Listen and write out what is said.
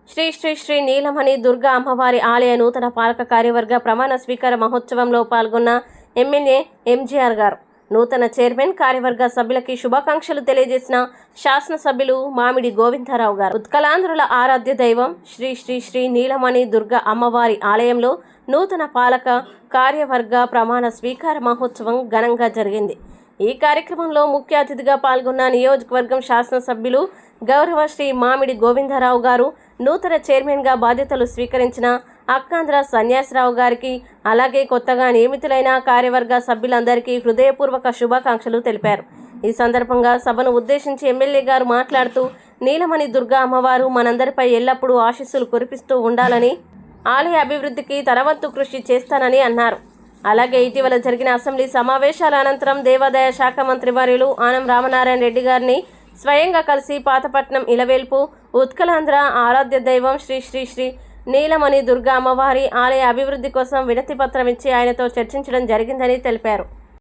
శ్రీ శ్రీ శ్రీ నీలమణి దుర్గా అమ్మవారి ఆలయ నూతన పాలక కార్యవర్గ ప్రమాణ స్వీకార మహోత్సవంలో పాల్గొన్న ఎమ్మెల్యే ఎంజీఆర్ గారు, నూతన చైర్మన్ కార్యవర్గ సభ్యులకి శుభాకాంక్షలు తెలియజేసిన శాసనసభ్యులు మామిడి గోవిందరావు గారు. ఉత్కలాంధ్రుల ఆరాధ్య దైవం శ్రీ శ్రీ శ్రీ నీలమణి దుర్గా అమ్మవారి ఆలయంలో నూతన పాలక కార్యవర్గ ప్రమాణ స్వీకార మహోత్సవం ఘనంగా జరిగింది. ఈ కార్యక్రమంలో ముఖ్య అతిథిగా పాల్గొన్న నియోజకవర్గం శాసనసభ్యులు గౌరవ శ్రీ మామిడి గోవిందరావు గారు, నూతన చైర్మన్గా బాధ్యతలు స్వీకరించిన అక్కాంధ్ర సన్యాసరావు గారికి, అలాగే కొత్తగా నియమితులైన కార్యవర్గ సభ్యులందరికీ హృదయపూర్వక శుభాకాంక్షలు తెలిపారు. ఈ సందర్భంగా సభను ఉద్దేశించి ఎమ్మెల్యే గారు మాట్లాడుతూ, నీలమణి దుర్గా అమ్మవారు మనందరిపై ఎల్లప్పుడూ ఆశీస్సులు కురిపిస్తూ ఉండాలని, ఆలయ అభివృద్ధికి తన వంతు కృషి చేస్తానని అన్నారు. అలాగే ఇటీవల జరిగిన అసెంబ్లీ సమావేశాల అనంతరం దేవాదాయ శాఖ మంత్రి వర్యులు ఆనం రామనారాయణ రెడ్డి గారిని స్వయంగా కలిసి పాతపట్నం ఇలవేల్పు ఉత్కలాంధ్ర ఆరాధ్య దైవం శ్రీ శ్రీ శ్రీ నీలమణి దుర్గా అమ్మవారి ఆలయ అభివృద్ధి కోసం వినతి పత్రం ఇచ్చి ఆయనతో చర్చించడం జరిగిందని తెలిపారు.